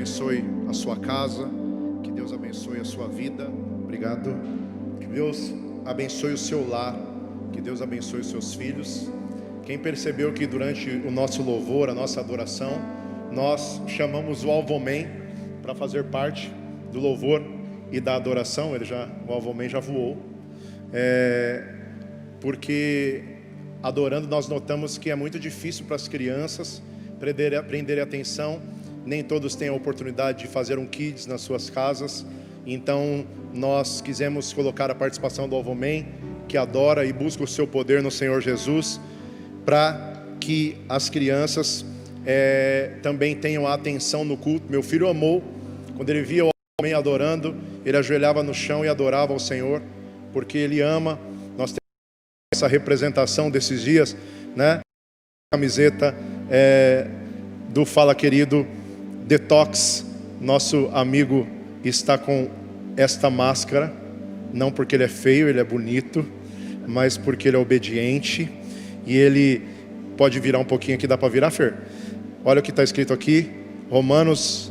abençoe a sua casa, que Deus abençoe a sua vida. Obrigado. Que Deus abençoe o seu lar, que Deus abençoe os seus filhos. Quem percebeu que durante o nosso louvor, a nossa adoração, nós chamamos o Alvomen para fazer parte do louvor e da adoração. O Alvomen já voou, porque adorando nós notamos que é muito difícil para as crianças prenderem atenção. Nem todos têm a oportunidade de fazer um kids nas suas casas. Então nós quisemos colocar a participação do Alvomen, que adora e busca o seu poder no Senhor Jesus, para que as crianças também tenham a atenção no culto. Meu filho amou, quando ele via o Alvomen adorando, ele ajoelhava no chão e adorava ao Senhor, porque ele ama. Nós temos essa representação desses dias, né? A camiseta do Fala Querido Detox. Nosso amigo está com esta máscara, não porque ele é feio, ele é bonito, mas porque ele é obediente. E ele pode virar um pouquinho aqui, dá para virar, Fer? Olha o que está escrito aqui, Romanos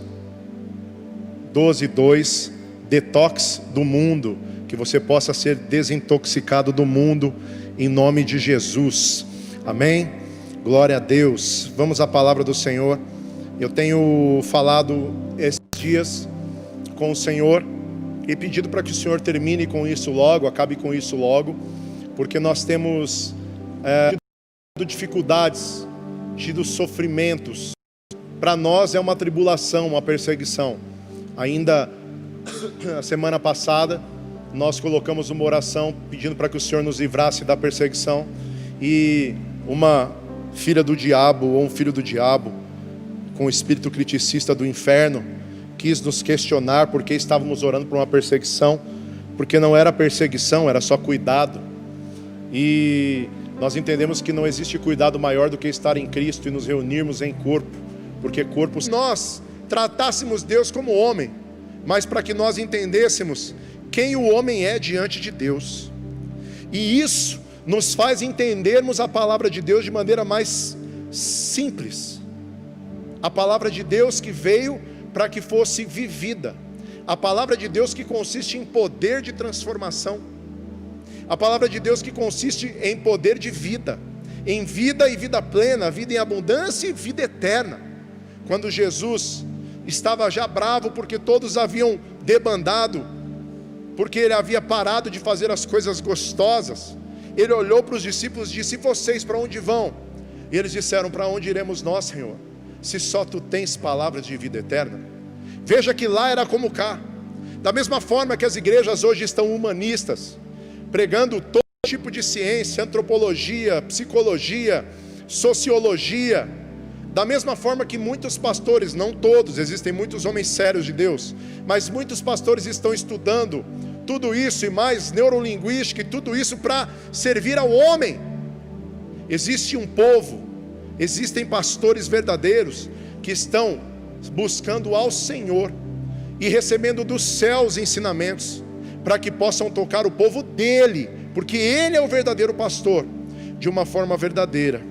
12:2, detox do mundo, que você possa ser desintoxicado do mundo, em nome de Jesus, amém? Glória a Deus. Vamos à palavra do Senhor. Eu tenho falado esses dias com o Senhor e pedido para que o Senhor termine com isso logo, acabe com isso logo, porque nós temos tido dificuldades, tido sofrimentos. Para nós é uma tribulação, uma perseguição. Ainda a semana passada nós colocamos uma oração pedindo para que o Senhor nos livrasse da perseguição, e uma filha do diabo ou um filho do diabo com o espírito criticista do inferno quis nos questionar porque estávamos orando por uma perseguição, porque não era perseguição, era só cuidado. E nós entendemos que não existe cuidado maior do que estar em Cristo e nos reunirmos em corpo, porque corpo... Nós tratássemos Deus como homem, mas para que nós entendêssemos quem o homem é diante de Deus, e isso nos faz entendermos a palavra de Deus de maneira mais simples. A palavra de Deus que veio para que fosse vivida, a palavra de Deus que consiste em poder de transformação, a palavra de Deus que consiste em poder de vida, em vida e vida plena, vida em abundância e vida eterna. Quando Jesus estava já bravo porque todos haviam debandado, porque ele havia parado de fazer as coisas gostosas, ele olhou para os discípulos e disse: e vocês para onde vão? E eles disseram: para onde iremos nós, Senhor, se só tu tens palavras de vida eterna? Veja que lá era como cá. Da mesma forma que as igrejas hoje estão humanistas, pregando todo tipo de ciência, antropologia, psicologia, sociologia, da mesma forma que muitos pastores, não todos, existem muitos homens sérios de Deus, mas muitos pastores estão estudando tudo isso e mais, neurolinguística e tudo isso para servir ao homem. Existe um povo, existem pastores verdadeiros que estão buscando ao Senhor e recebendo dos céus ensinamentos para que possam tocar o povo dele, porque ele é o verdadeiro pastor, de uma forma verdadeira,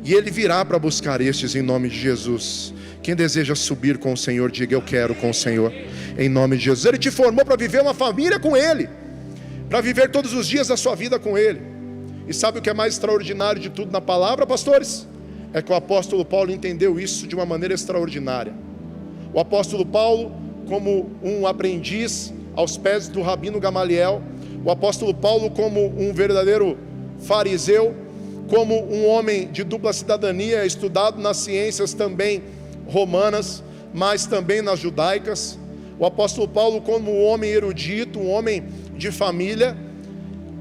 e ele virá para buscar estes em nome de Jesus. Quem deseja subir com o Senhor, diga: eu quero com o Senhor, em nome de Jesus. Ele te formou para viver uma família com ele, para viver todos os dias da sua vida com ele. E sabe o que é mais extraordinário de tudo na palavra, pastores? É que o apóstolo Paulo entendeu isso de uma maneira extraordinária. O apóstolo Paulo, como um aprendiz aos pés do rabino Gamaliel, o apóstolo Paulo como um verdadeiro fariseu, como um homem de dupla cidadania, estudado nas ciências também romanas, mas também nas judaicas, o apóstolo Paulo como um homem erudito, um homem de família,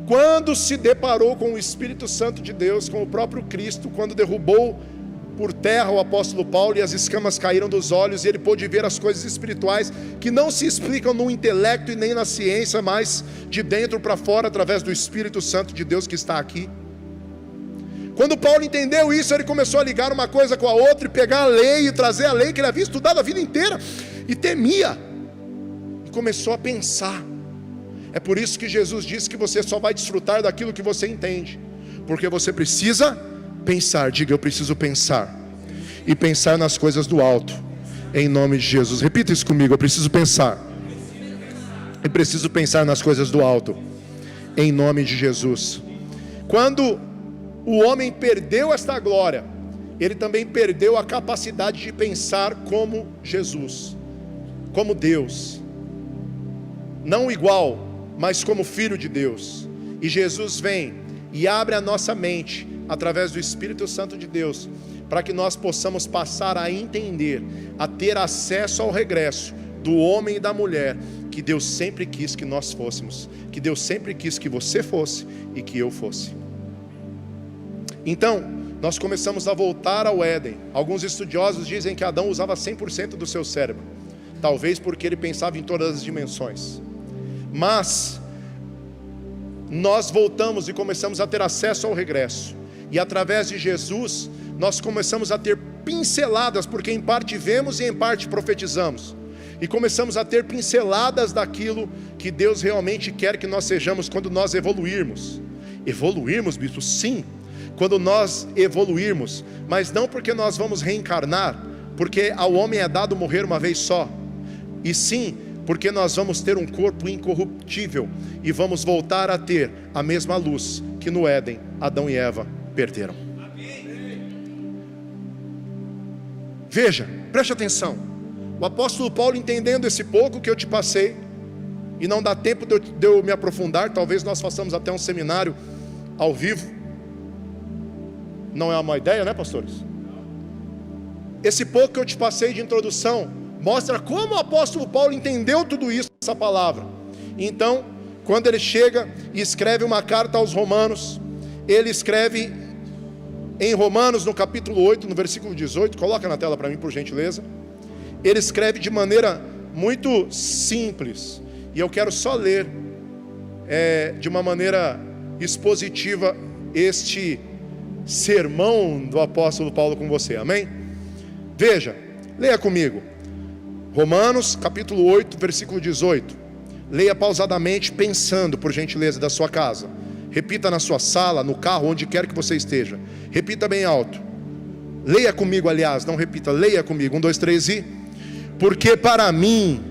quando se deparou com o Espírito Santo de Deus, com o próprio Cristo, quando derrubou por terra o apóstolo Paulo e as escamas caíram dos olhos, e ele pôde ver as coisas espirituais que não se explicam no intelecto e nem na ciência, mas de dentro para fora, através do Espírito Santo de Deus que está aqui. Quando Paulo entendeu isso, ele começou a ligar uma coisa com a outra, e pegar a lei e trazer a lei que ele havia estudado a vida inteira, e temia, e começou a pensar. É por isso que Jesus disse que você só vai desfrutar daquilo que você entende, porque você precisa pensar. Diga: eu preciso pensar, e pensar nas coisas do alto, em nome de Jesus. Repita isso comigo, eu preciso pensar. Eu preciso pensar nas coisas do alto, em nome de Jesus. Quando o homem perdeu esta glória, ele também perdeu a capacidade de pensar como Jesus, como Deus, não igual, mas como Filho de Deus. E Jesus vem e abre a nossa mente, através do Espírito Santo de Deus, para que nós possamos passar a entender, a ter acesso ao regresso do homem e da mulher, que Deus sempre quis que nós fôssemos, que Deus sempre quis que você fosse e que eu fosse. Então, nós começamos a voltar ao Éden. Alguns estudiosos dizem que Adão usava 100% do seu cérebro, talvez porque ele pensava em todas as dimensões. Mas nós voltamos e começamos a ter acesso ao regresso, e através de Jesus nós começamos a ter pinceladas, porque em parte vemos e em parte profetizamos, e começamos a ter pinceladas daquilo que Deus realmente quer que nós sejamos quando nós evoluirmos. Evoluirmos, bispo? Sim, quando nós evoluirmos, mas não porque nós vamos reencarnar, porque ao homem é dado morrer uma vez só, e sim porque nós vamos ter um corpo incorruptível e vamos voltar a ter a mesma luz que no Éden Adão e Eva perderam. Veja, preste atenção. O apóstolo Paulo, entendendo esse pouco que eu te passei, e não dá tempo de eu me aprofundar, talvez nós façamos até um seminário ao vivo. Não é uma ideia, né, pastores? Esse pouco que eu te passei de introdução mostra como o apóstolo Paulo entendeu tudo isso, essa palavra. Então, quando ele chega e escreve uma carta aos Romanos, ele escreve em Romanos, no capítulo 8, no versículo 18, coloca na tela para mim, por gentileza. Ele escreve de maneira muito simples, e eu quero só ler de uma maneira expositiva este sermão do apóstolo Paulo com você, amém? Veja, leia comigo, Romanos capítulo 8, versículo 18, leia pausadamente, pensando, por gentileza, da sua casa, repita na sua sala, no carro, onde quer que você esteja, repita bem alto, leia comigo, aliás, não repita, leia comigo, 1, 2, 3 e... Porque para mim,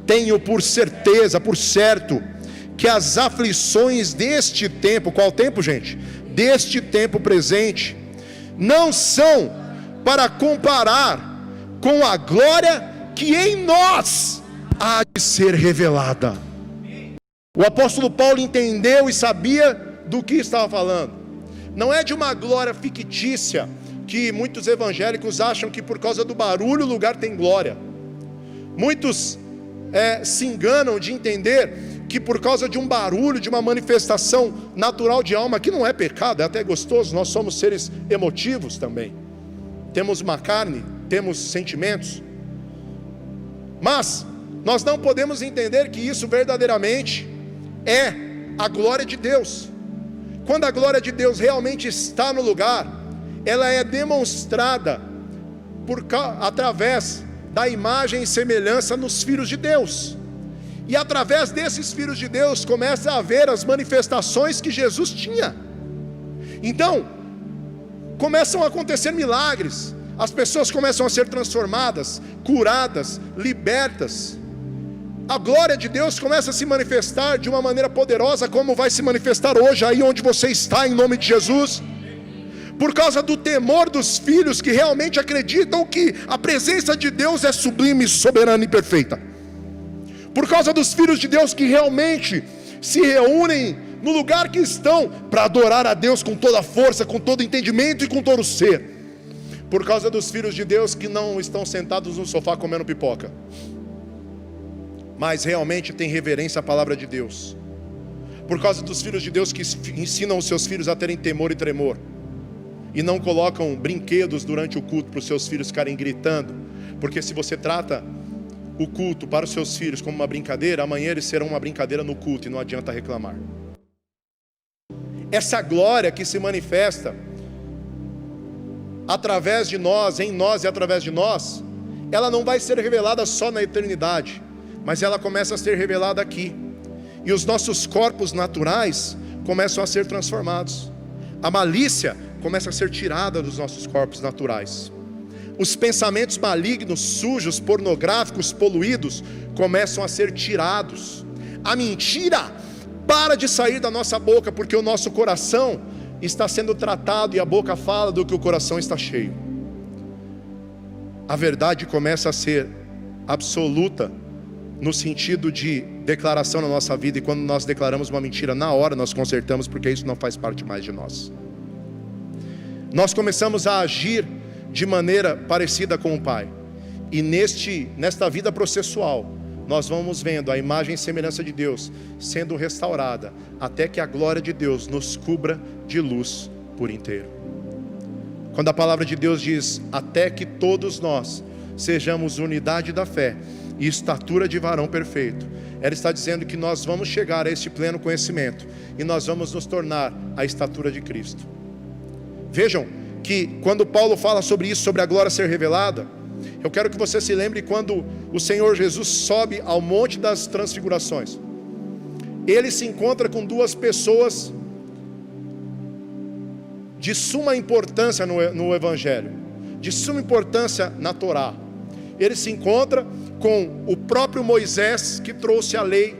tenho por certeza, por certo, que as aflições deste tempo, qual tempo, gente? Deste tempo presente, não são para comparar com a glória que em nós há de ser revelada. O apóstolo Paulo entendeu e sabia do que estava falando. Não é de uma glória fictícia, que muitos evangélicos acham que por causa do barulho o lugar tem glória. Muitos se enganam de entender que por causa de um barulho, de uma manifestação natural de alma, que não é pecado, é até gostoso, nós somos seres emotivos também, temos uma carne, temos sentimentos, mas nós não podemos entender que isso verdadeiramente é a glória de Deus. Quando a glória de Deus realmente está no lugar, ela é demonstrada através da imagem e semelhança nos filhos de Deus, e através desses filhos de Deus começa a haver as manifestações que Jesus tinha. Então começam a acontecer milagres, as pessoas começam a ser transformadas, curadas, libertas. A glória de Deus começa a se manifestar de uma maneira poderosa, como vai se manifestar hoje aí onde você está, em nome de Jesus, por causa do temor dos filhos que realmente acreditam que a presença de Deus é sublime, soberana e perfeita, por causa dos filhos de Deus que realmente se reúnem no lugar que estão para adorar a Deus com toda a força, com todo entendimento e com todo o ser, por causa dos filhos de Deus que não estão sentados no sofá comendo pipoca, mas realmente têm reverência à palavra de Deus, por causa dos filhos de Deus que ensinam os seus filhos a terem temor e tremor, e não colocam brinquedos durante o culto para os seus filhos ficarem gritando, porque se você trata o culto para os seus filhos como uma brincadeira, amanhã eles serão uma brincadeira no culto e não adianta reclamar. Essa glória que se manifesta através de nós, em nós e através de nós, ela não vai ser revelada só na eternidade, mas ela começa a ser revelada aqui, e os nossos corpos naturais começam a ser transformados. A malícia começa a ser tirada dos nossos corpos naturais. os pensamentos malignos, sujos, pornográficos, poluídos, começam a ser tirados. A mentira para de sair da nossa boca, porque o nosso coração está sendo tratado e a boca fala do que o coração está cheio. A verdade começa a ser absoluta no sentido de declaração na nossa vida, e quando nós declaramos uma mentira, na hora nós consertamos, porque isso não faz parte mais de nós. Nós começamos a agir de maneira parecida com o Pai, e nesta vida processual, nós vamos vendo a imagem e semelhança de Deus sendo restaurada, até que a glória de Deus nos cubra de luz por inteiro. Quando a palavra de Deus diz, até que todos nós sejamos unidade da fé e estatura de varão perfeito, ela está dizendo que nós vamos chegar a este pleno conhecimento, e nós vamos nos tornar a estatura de Cristo. Vejam que quando Paulo fala sobre isso, sobre a glória ser revelada, eu quero que você se lembre quando o Senhor Jesus sobe ao Monte das Transfigurações. Ele se encontra com duas pessoas de suma importância no Evangelho, de suma importância na Torá. Ele se encontra com o próprio Moisés, que trouxe a lei,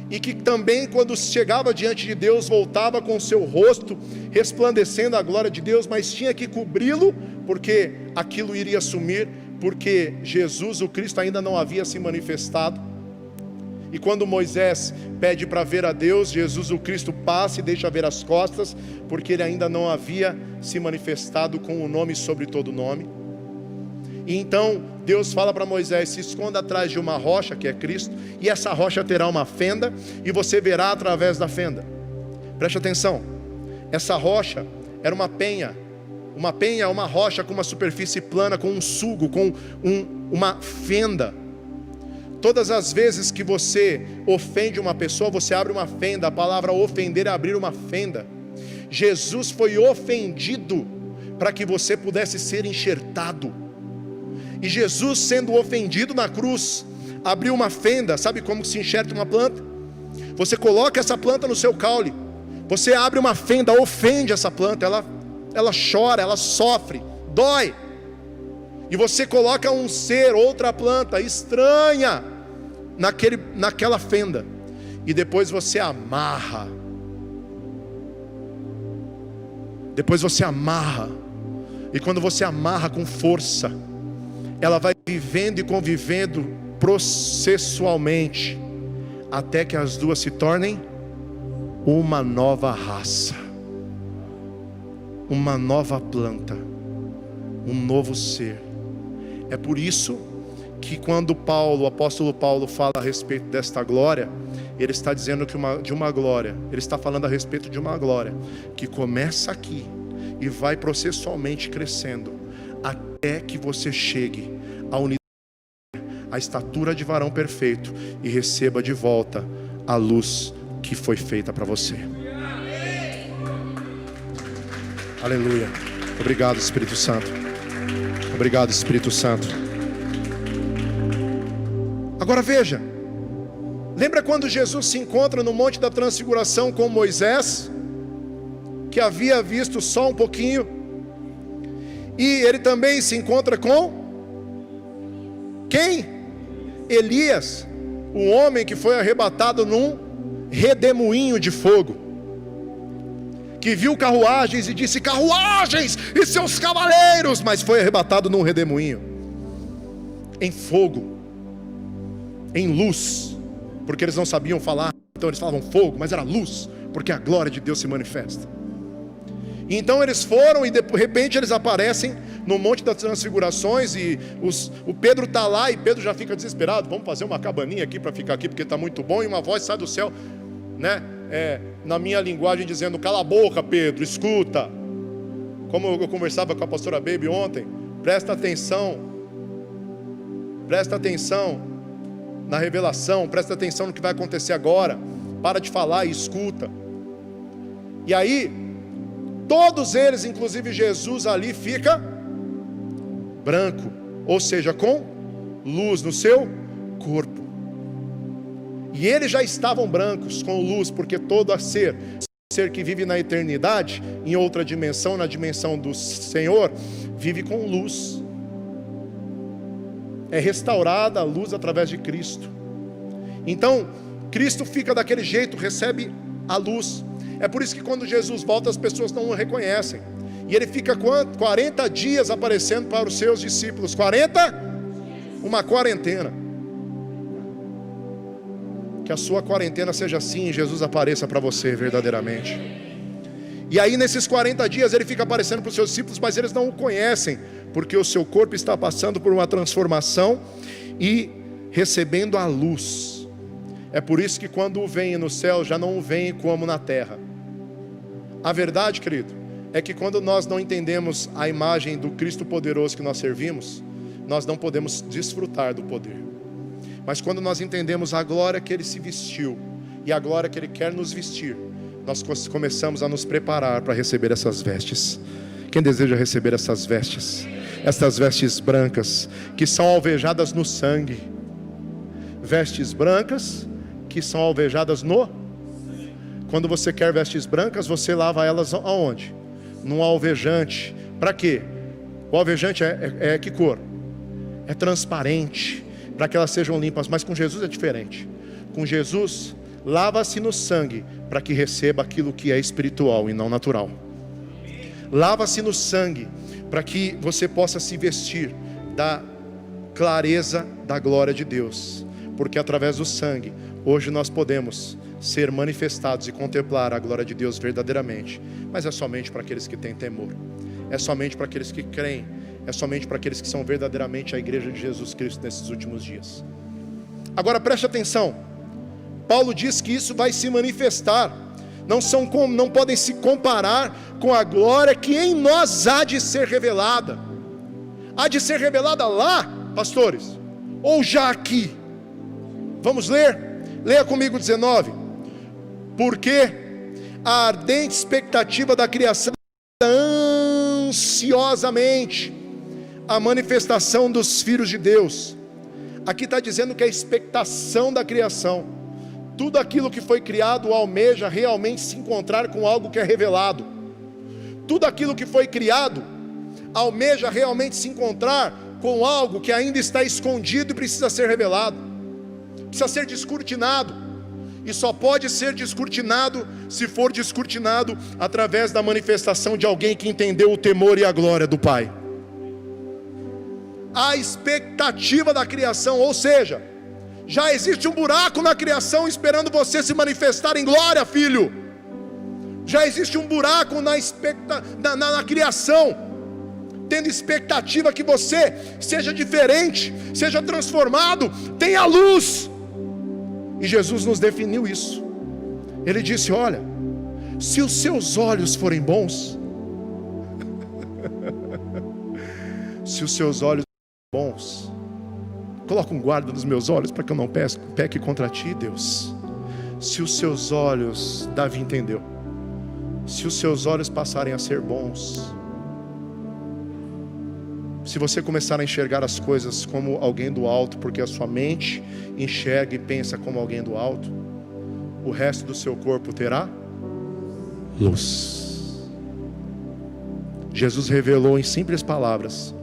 e que também, quando chegava diante de Deus, voltava com o seu rosto resplandecendo a glória de Deus, mas tinha que cobri-lo, porque aquilo iria sumir, porque Jesus, o Cristo, ainda não havia se manifestado. E quando Moisés pede para ver a Deus, Jesus, o Cristo, passa e deixa ver as costas, porque ele ainda não havia se manifestado com o nome sobre todo nome. E então Deus fala para Moisés, se esconda atrás de uma rocha, que é Cristo, e essa rocha terá uma fenda, e você verá através da fenda. Preste atenção, essa rocha era uma penha. Uma penha é uma rocha com uma superfície plana, com um sulgo, com uma fenda. Todas as vezes que você ofende uma pessoa, você abre uma fenda. A palavra ofender é abrir uma fenda. Jesus foi ofendido para que você pudesse ser enxertado. E Jesus, sendo ofendido na cruz, abriu uma fenda. Sabe como se enxerta uma planta? Você coloca essa planta no seu caule, você abre uma fenda, ofende essa planta, ela chora, ela sofre, dói. E você coloca um ser, outra planta estranha naquela fenda, e depois você amarra. E quando você amarra com força, ela vai vivendo e convivendo processualmente, até que as duas se tornem uma nova raça, uma nova planta, um novo ser. É por isso que quando o apóstolo Paulo fala a respeito desta glória, ele está dizendo que de uma glória, ele está falando a respeito de uma glória que começa aqui e vai processualmente crescendo, até que você chegue à unidade, à estatura de varão perfeito, e receba de volta a luz que foi feita para você. Aleluia. Obrigado, Espírito Santo. Obrigado, Espírito Santo. Agora veja, lembra quando Jesus se encontra no Monte da Transfiguração com Moisés, que havia visto só um pouquinho, e ele também se encontra com quem? Elias, o homem que foi arrebatado num redemoinho de fogo, que viu carruagens e disse, carruagens e seus cavaleiros, mas foi arrebatado num redemoinho, em fogo, em luz, porque eles não sabiam falar, então eles falavam fogo, mas era luz, porque a glória de Deus se manifesta. E então eles foram, e de repente eles aparecem no Monte das Transfigurações, e o Pedro está lá, e Pedro já fica desesperado, vamos fazer uma cabaninha aqui para ficar aqui, porque está muito bom, e uma voz sai do céu, né? Na minha linguagem dizendo, cala a boca, Pedro, escuta. Como eu conversava com a pastora Baby ontem, presta atenção na revelação, presta atenção no que vai acontecer agora, para de falar e escuta. E aí, todos eles, inclusive Jesus ali, fica branco, ou seja, com luz no seu corpo. E eles já estavam brancos, com luz, porque todo ser que vive na eternidade, em outra dimensão, na dimensão do Senhor, vive com luz. é restaurada a luz através de Cristo. Então, Cristo fica daquele jeito, recebe a luz. É por isso que quando Jesus volta, as pessoas não o reconhecem. E ele fica 40 dias aparecendo para os seus discípulos. 40? Uma quarentena. Que a sua quarentena seja assim e Jesus apareça para você verdadeiramente. E aí nesses 40 dias ele fica aparecendo para os seus discípulos, mas eles não o conhecem, porque o seu corpo está passando por uma transformação e recebendo a luz. É por isso que quando o veem no céu, já não o veem como na terra. A verdade, querido, é que quando nós não entendemos a imagem do Cristo poderoso que nós servimos, nós não podemos desfrutar do poder. Mas quando nós entendemos a glória que Ele se vestiu e a glória que Ele quer nos vestir, nós começamos a nos preparar para receber essas vestes. Quem deseja receber essas vestes? Estas vestes brancas que são alvejadas no sangue. Vestes brancas que são alvejadas no... Quando você quer vestes brancas, você lava elas aonde? Num alvejante. Para quê? O alvejante é que cor? É transparente, para que elas sejam limpas. Mas com Jesus é diferente. Com Jesus, lava-se no sangue, para que receba aquilo que é espiritual e não natural. Lava-se no sangue, para que você possa se vestir da clareza da glória de Deus. Porque através do sangue, hoje nós podemos ser manifestados e contemplar a glória de Deus verdadeiramente. Mas é somente para aqueles que têm temor. É somente para aqueles que creem. É somente para aqueles que são verdadeiramente a igreja de Jesus Cristo nesses últimos dias. Agora preste atenção. Paulo diz que isso vai se manifestar. Não podem se comparar com a glória que em nós há de ser revelada. Há de ser revelada lá, pastores? Ou já aqui? Vamos ler? Leia comigo 19. Porque a ardente expectativa da criação ansiosamente a manifestação dos filhos de Deus. Aqui está dizendo que a expectação da criação, tudo aquilo que foi criado almeja realmente se encontrar com algo que é revelado. Tudo aquilo que foi criado almeja realmente se encontrar com algo que ainda está escondido e precisa ser revelado, precisa ser descortinado. E só pode ser descortinado se for descortinado através da manifestação de alguém que entendeu o temor e a glória do Pai. A expectativa da criação, ou seja, já existe um buraco na criação esperando você se manifestar em glória, filho. Já existe um buraco na criação, tendo expectativa que você seja diferente, seja transformado, tenha luz. E Jesus nos definiu isso. Ele disse: olha, se os seus olhos forem bons, se os seus olhos forem bons, coloca um guarda nos meus olhos para que eu não peque contra ti, Deus. Se os seus olhos, Davi entendeu, se os seus olhos passarem a ser bons, se você começar a enxergar as coisas como alguém do alto, porque a sua mente enxerga e pensa como alguém do alto, o resto do seu corpo terá luz. Jesus revelou em simples palavras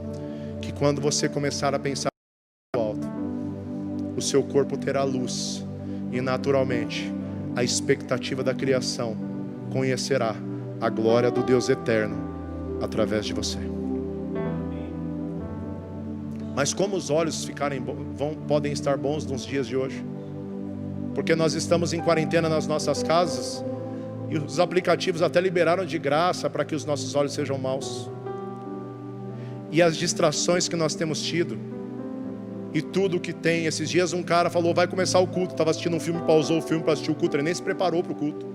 que quando você começar a pensar do alto, o seu corpo terá luz, e naturalmente a expectativa da criação conhecerá a glória do Deus eterno através de você. Mas como os olhos podem estar bons nos dias de hoje? Porque nós estamos em quarentena nas nossas casas, e os aplicativos até liberaram de graça para que os nossos olhos sejam maus. E as distrações que nós temos tido, e tudo que tem. Esses dias um cara falou: vai começar o culto, estava assistindo um filme, pausou o filme para assistir o culto, ele nem se preparou para o culto.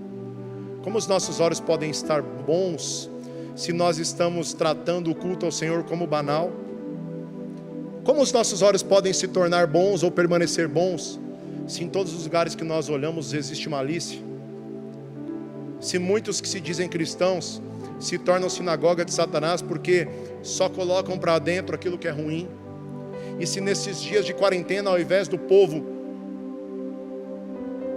Como os nossos olhos podem estar bons se nós estamos tratando o culto ao Senhor como banal? Como os nossos olhos podem se tornar bons ou permanecer bons se em todos os lugares que nós olhamos existe malícia? Se muitos que se dizem cristãos se tornam sinagoga de Satanás porque só colocam para dentro aquilo que é ruim? E se nesses dias de quarentena, ao invés do povo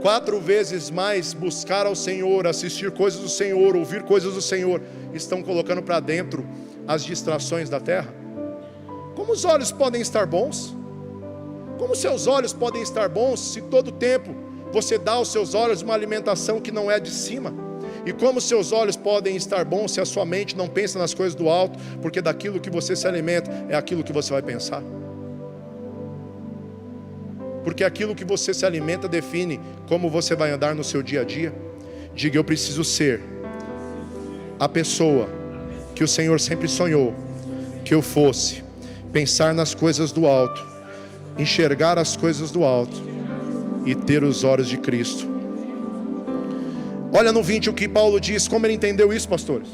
4 vezes mais buscar ao Senhor, assistir coisas do Senhor, ouvir coisas do Senhor, estão colocando para dentro as distrações da terra? Como os olhos podem estar bons Como seus olhos podem estar bons se todo tempo você dá aos seus olhos uma alimentação que não é de cima? E como seus olhos podem estar bons se a sua mente não pensa nas coisas do alto? Porque daquilo que você se alimenta é aquilo que você vai pensar. Porque aquilo que você se alimenta define como você vai andar no seu dia a dia. Diga: eu preciso ser a pessoa que o Senhor sempre sonhou que eu fosse. Pensar nas coisas do alto, enxergar as coisas do alto e ter os olhos de Cristo. Olha no 20 o que Paulo diz, como ele entendeu isso, pastores.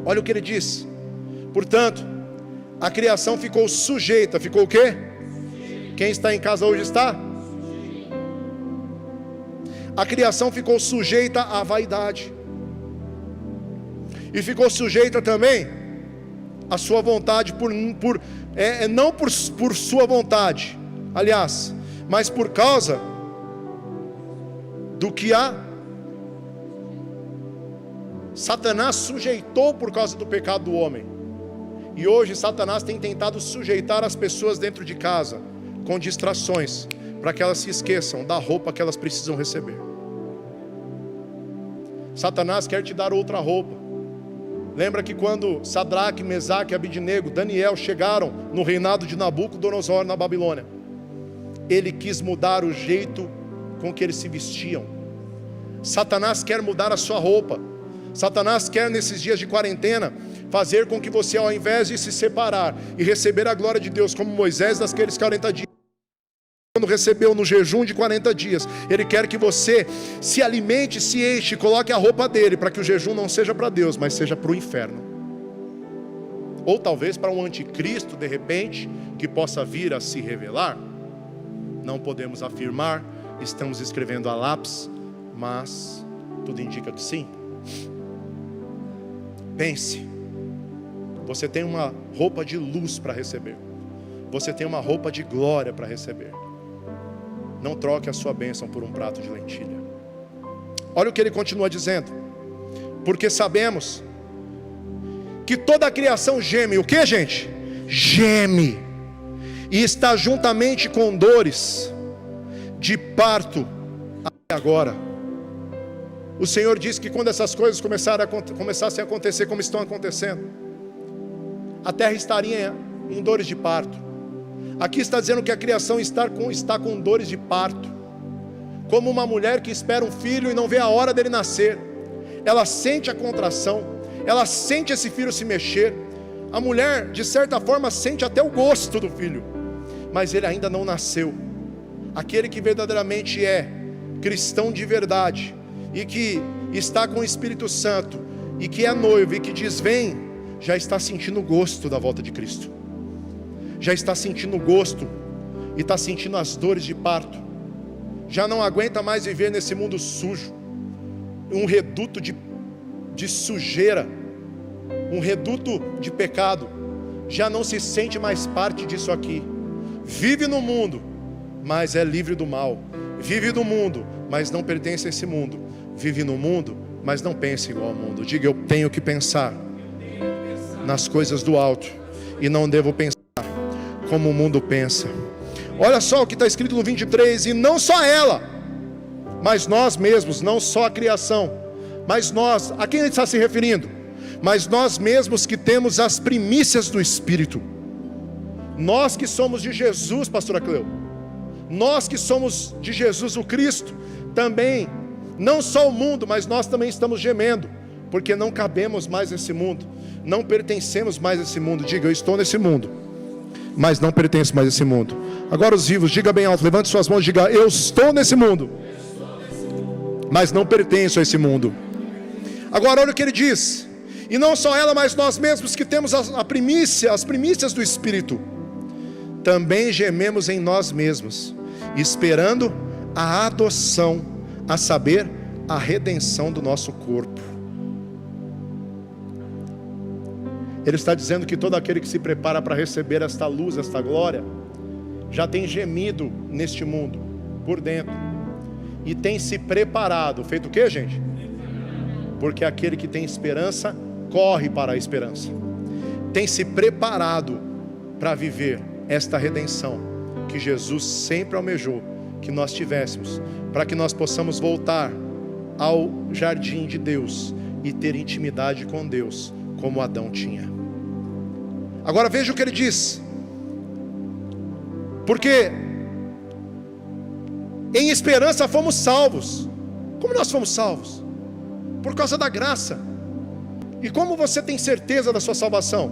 Olha o que ele diz: portanto, a criação ficou sujeita. Ficou o quê? Quem está em casa hoje está? A criação ficou sujeita à vaidade. E ficou sujeita também à sua vontade, não por sua vontade, aliás, mas por causa do que Satanás sujeitou por causa do pecado do homem. E hoje Satanás tem tentado sujeitar as pessoas dentro de casa com distrações, para que elas se esqueçam da roupa que elas precisam receber. Satanás quer te dar outra roupa. Lembra que quando Sadraque, Mesaque e Abidnego, Daniel chegaram no reinado de Nabucodonosor na Babilônia, ele quis mudar o jeito com que eles se vestiam. Satanás quer mudar a sua roupa. Satanás quer, nesses dias de quarentena, fazer com que você, ao invés de se separar e receber a glória de Deus, como Moisés naqueles 40 dias, quando recebeu no jejum de 40 dias, ele quer que você se alimente, se enche, coloque a roupa dele, para que o jejum não seja para Deus, mas seja para o inferno. Ou talvez para um anticristo, de repente, que possa vir a se revelar. Não podemos afirmar, estamos escrevendo a lápis, mas tudo indica que sim. Pense, você tem uma roupa de luz para receber, você tem uma roupa de glória para receber. Não troque a sua bênção por um prato de lentilha. Olha o que ele continua dizendo: porque sabemos que toda a criação geme. O que, gente? Geme, e está juntamente com dores de parto até agora. O Senhor disse que quando essas coisas começassem a acontecer como estão acontecendo, a terra estaria em dores de parto. Aqui está dizendo que a criação está com dores de parto, como uma mulher que espera um filho e não vê a hora dele nascer. Ela sente a contração, ela sente esse filho se mexer. A mulher, de certa forma, sente até o gosto do filho, mas ele ainda não nasceu. Aquele que verdadeiramente é cristão de verdade, e que está com o Espírito Santo, e que é noivo, e que diz vem, já está sentindo o gosto da volta de Cristo. Já está sentindo o gosto, e está sentindo as dores de parto. Já não aguenta mais viver nesse mundo sujo, um reduto de sujeira, um reduto de pecado. Já não se sente mais parte disso aqui. Vive no mundo, mas é livre do mal. Vive no mundo, mas não pertence a esse mundo. Vive no mundo, mas não pensa igual ao mundo. Diga: eu tenho que pensar nas coisas do alto, e não devo pensar como o mundo pensa. Olha só o que está escrito no 23: e não só ela, mas nós mesmos, não só a criação, mas nós. A quem ele está se referindo? Mas nós mesmos que temos as primícias do Espírito. Nós que somos de Jesus, pastora Cleo, nós que somos de Jesus o Cristo, também, não só o mundo, mas nós também estamos gemendo, porque não cabemos mais nesse mundo, não pertencemos mais a esse mundo. Diga: eu estou nesse mundo, mas não pertenço mais a esse mundo. Agora os vivos, diga bem alto, levante suas mãos e diga: eu estou nesse mundo, mas não pertenço a esse mundo. Agora olha o que ele diz: e não só ela, mas nós mesmos que temos as primícias do Espírito, também gememos em nós mesmos, esperando a adoção, a saber, a redenção do nosso corpo. Ele está dizendo que todo aquele que se prepara para receber esta luz, esta glória, já tem gemido neste mundo, por dentro, e tem se preparado. Feito o que, gente? Porque aquele que tem esperança, corre para a esperança. Tem se preparado para viver esta redenção, que Jesus sempre almejou que nós tivéssemos, para que nós possamos voltar ao jardim de Deus e ter intimidade com Deus, como Adão tinha. Agora veja o que ele diz: porque em esperança fomos salvos. Como nós fomos salvos? Por causa da graça. E como você tem certeza da sua salvação?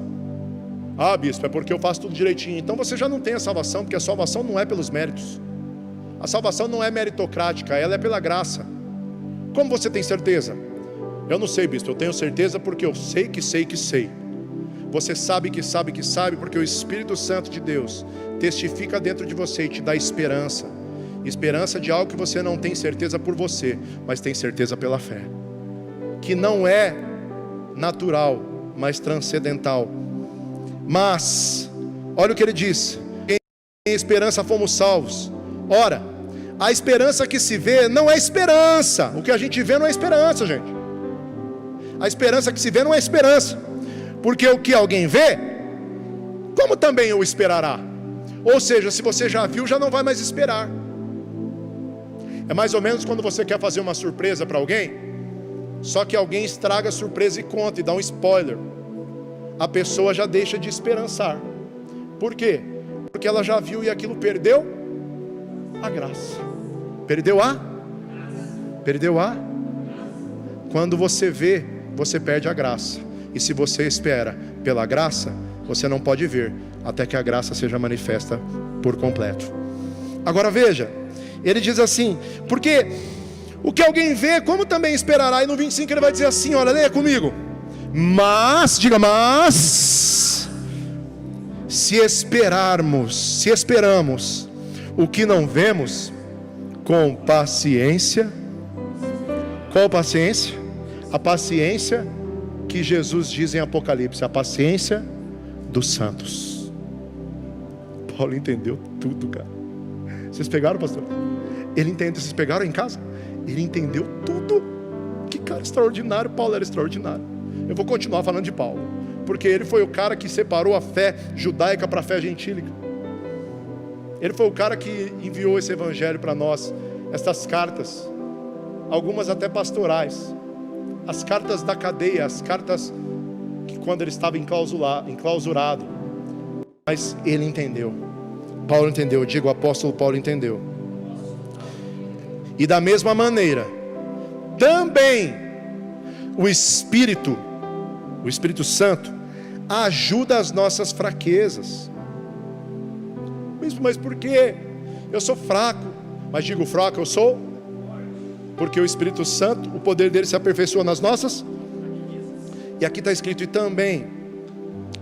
Ah, bispo, é porque eu faço tudo direitinho. Então você já não tem a salvação, porque a salvação não é pelos méritos. A salvação não é meritocrática, ela é pela graça. Como você tem certeza? Eu não sei, bispo, eu tenho certeza porque eu sei que sei que sei. Você sabe que sabe que sabe, porque o Espírito Santo de Deus testifica dentro de você e te dá esperança. Esperança de algo que você não tem certeza por você, mas tem certeza pela fé, que não é natural, mas transcendental. Mas, olha o que ele diz: em esperança fomos salvos. Ora, a esperança que se vê não é esperança. O que a gente vê não é esperança, gente. A esperança que se vê não é esperança, porque o que alguém vê, como também o esperará? Ou seja, se você já viu, já não vai mais esperar. É mais ou menos quando você quer fazer uma surpresa para alguém, só que alguém estraga a surpresa e conta, e dá um spoiler. A pessoa já deixa de esperançar. Por quê? Porque ela já viu e aquilo perdeu a graça. Perdeu a? Quando você vê, você perde a graça. E se você espera pela graça, você não pode ver até que a graça seja manifesta por completo. Agora veja, ele diz assim: porque o que alguém vê, como também esperará. E no 25 ele vai dizer assim, olha, leia comigo: mas, diga, mas se esperamos o que não vemos, com paciência. Qual paciência? A paciência que Jesus diz em Apocalipse, a paciência dos santos. Paulo entendeu tudo, cara. Vocês pegaram, pastor? Ele entendeu. Vocês pegaram em casa? Ele entendeu tudo. Que cara extraordinário. Paulo era extraordinário. Eu vou continuar falando de Paulo, porque ele foi o cara que separou a fé judaica para a fé gentílica. Ele foi o cara que enviou esse evangelho para nós, essas cartas, algumas até pastorais, as cartas da cadeia, as cartas que quando ele estava enclausurado. Mas ele entendeu. Paulo entendeu, eu digo, o apóstolo Paulo entendeu. E da mesma maneira, também o Espírito Santo ajuda as nossas fraquezas. Mas por quê? Eu sou fraco. Mas digo fraco, eu sou? Porque o Espírito Santo, o poder dele se aperfeiçoa nas nossas. E aqui está escrito: e também,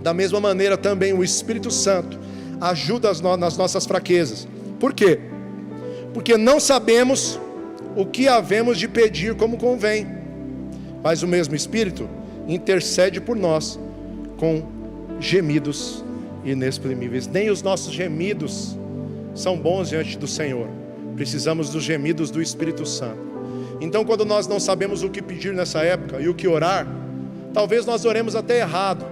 da mesma maneira também o Espírito Santo ajuda nas nossas fraquezas. Por quê? Porque não sabemos o que havemos de pedir como convém, mas o mesmo Espírito intercede por nós com gemidos inexprimíveis. Nem os nossos gemidos são bons diante do Senhor. Precisamos dos gemidos do Espírito Santo. Então, quando nós não sabemos o que pedir nessa época e o que orar, talvez nós oremos até errado,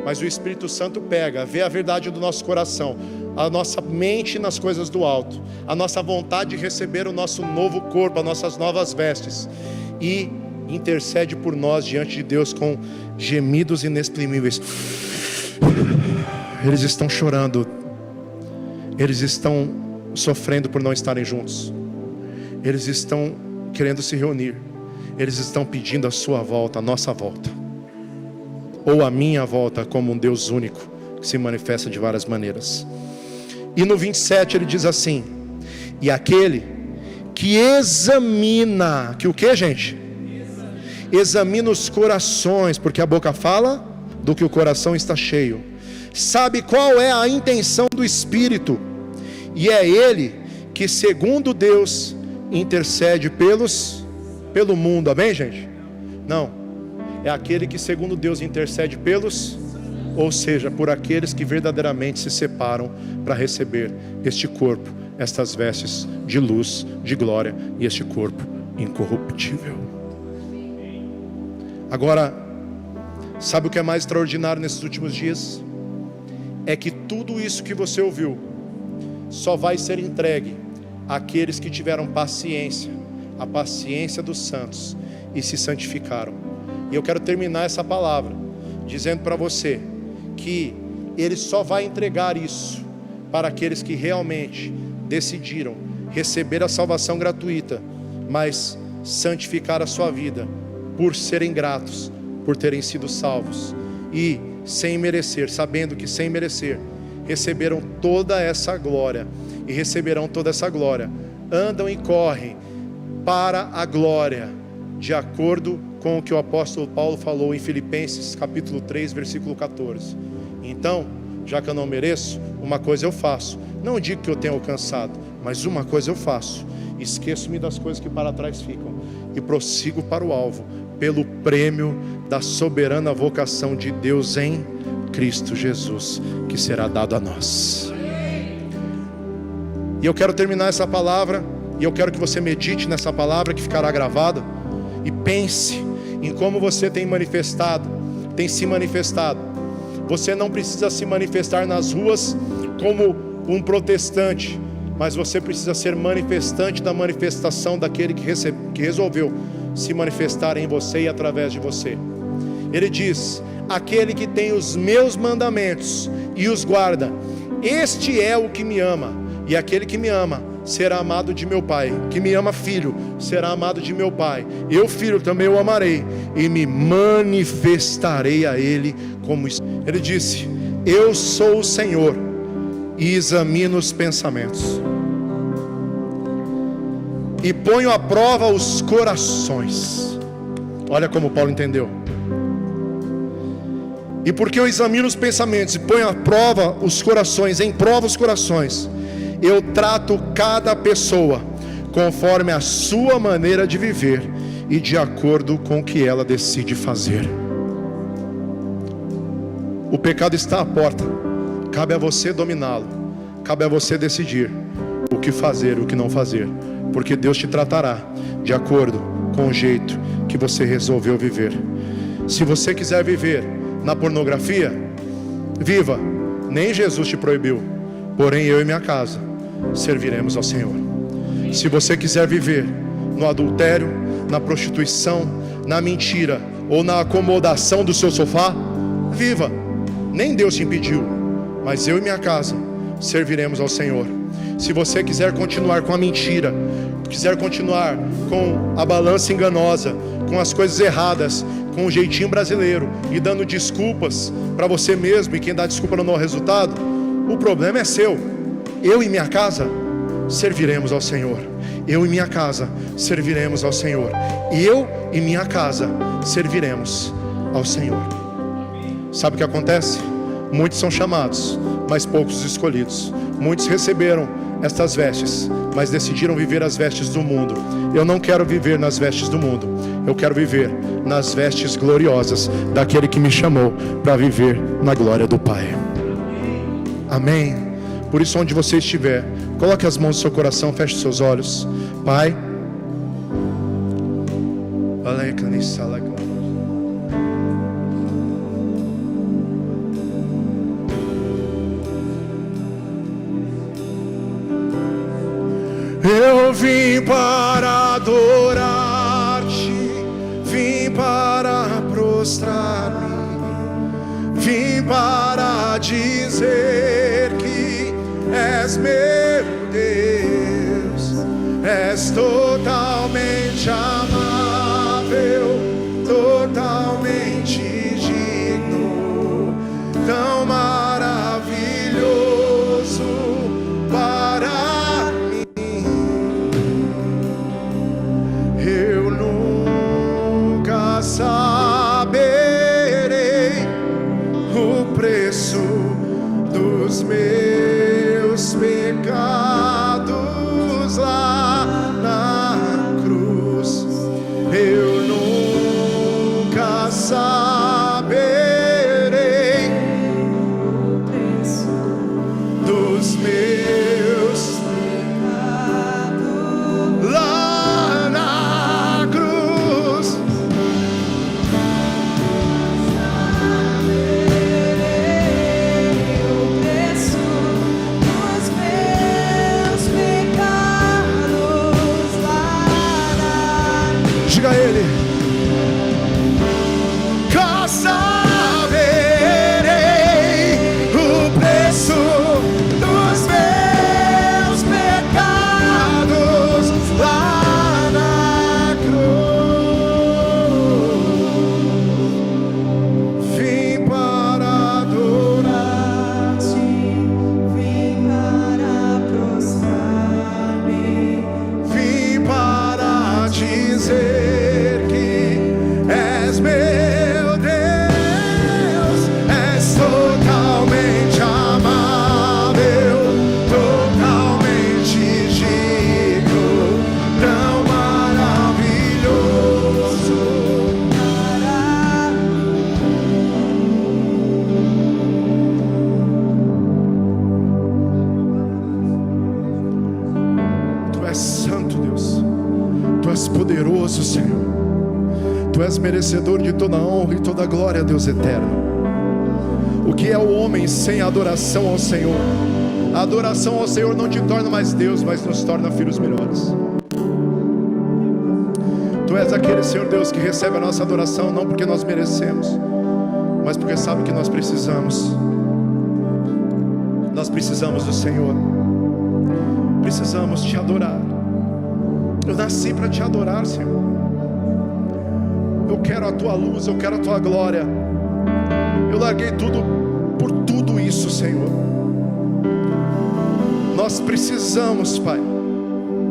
mas o Espírito Santo pega, vê a verdade do nosso coração, a nossa mente nas coisas do alto, a nossa vontade de receber o nosso novo corpo, as nossas novas vestes, e intercede por nós diante de Deus com gemidos inexprimíveis. Eles estão chorando, eles estão sofrendo por não estarem juntos, eles estão querendo se reunir, eles estão pedindo a sua volta, a nossa volta, ou a minha volta, como um Deus único que se manifesta de várias maneiras. E no 27 ele diz assim: e aquele que examina, que o que, gente? Examina os corações, porque a boca fala do que o coração está cheio, sabe qual é a intenção do Espírito, e é ele que, segundo Deus, intercede pelo mundo. Amém, gente? Não, é aquele que, segundo Deus, intercede pelos, ou seja, por aqueles que verdadeiramente se separam para receber este corpo, estas vestes de luz, de glória, e este corpo incorruptível. Agora, sabe o que é mais extraordinário nesses últimos dias? É que tudo isso que você ouviu só vai ser entregue àqueles que tiveram paciência, a paciência dos santos, e se santificaram. E eu quero terminar essa palavra dizendo para você que Ele só vai entregar isso para aqueles que realmente decidiram receber a salvação gratuita, mas santificar a sua vida por serem gratos, por terem sido salvos e sem merecer, sabendo que sem merecer receberam toda essa glória e receberão toda essa glória, andam e correm para a glória, de acordo com o que o apóstolo Paulo falou em Filipenses capítulo 3, versículo 14. Então, já que eu não mereço, uma coisa eu faço, não digo que eu tenho alcançado, mas uma coisa eu faço: esqueço-me das coisas que para trás ficam e prossigo para o alvo, pelo prêmio da soberana vocação de Deus em Cristo Jesus, que será dado a nós. E eu quero terminar essa palavra, e eu quero que você medite nessa palavra que ficará gravada, e pense em como você tem se manifestado. Você não precisa se manifestar nas ruas como um protestante, mas você precisa ser manifestante da manifestação daquele que resolveu se manifestar em você e através de você. Ele diz: aquele que tem os meus mandamentos e os guarda, este é o que me ama, e aquele que me ama será amado de meu Pai. Que me ama, filho, será amado de meu Pai. Eu, filho, também o amarei e me manifestarei a ele como... Ele disse: eu sou o Senhor e examino os pensamentos e ponho à prova os corações. Olha como Paulo entendeu. E porque eu examino os pensamentos e ponho à prova os corações, em prova os corações, eu trato cada pessoa conforme a sua maneira de viver e de acordo com o que ela decide fazer. O pecado está à porta, cabe a você dominá-lo, cabe a você decidir o que fazer, o que não fazer, porque Deus te tratará de acordo com o jeito que você resolveu viver. Se você quiser viver na pornografia, viva, nem Jesus te proibiu, porém eu e minha casa serviremos ao Senhor. Se você quiser viver no adultério, na prostituição, na mentira ou na acomodação do seu sofá, viva, nem Deus te impediu, mas eu e minha casa serviremos ao Senhor. Se você quiser continuar com a mentira, quiser continuar com a balança enganosa, com as coisas erradas, com o jeitinho brasileiro e dando desculpas para você mesmo, e quem dá desculpa não dá o resultado, o problema é seu. Eu e minha casa serviremos ao Senhor. Eu e minha casa serviremos ao Senhor. Eu e minha casa serviremos ao Senhor. Sabe o que acontece? Muitos são chamados, mas poucos escolhidos. Muitos receberam estas vestes, mas decidiram viver as vestes do mundo. Eu não quero viver nas vestes do mundo, eu quero viver nas vestes gloriosas daquele que me chamou para viver na glória do Pai. Amém? Por isso, onde você estiver, coloque as mãos no seu coração, feche seus olhos. Pai, eu vim para adorar-te, vim para prostrar-me, vim para dizer que és meu Deus, és totalmente amável, totalmente digno, tão maravilhoso para mim. Eu nunca saberei o preço dos meus pecados lá na cruz. Diga a Ele: casa verei o preço dos meus pecados lá na cruz. Vim para adorar-te, vim para prostrar-me, vim para dizer que és meu Deus, és totalmente amável, totalmente digno, tão maravilhoso. Tu és santo, Deus. Tu és poderoso, Senhor. Tu és merecedor de toda a honra e toda a glória, Deus eterno. O que é o homem sem adoração ao Senhor? A adoração ao Senhor não te torna mais Deus, mas nos torna filhos melhores. Tu és aquele, Senhor Deus, que recebe a nossa adoração não porque nós merecemos, mas porque sabe que nós precisamos. Nós precisamos do Senhor. Precisamos te adorar. Eu nasci para te adorar, Senhor. Eu quero a tua luz, eu quero a tua glória. Eu larguei tudo por tudo isso, Senhor. Nós precisamos, Pai,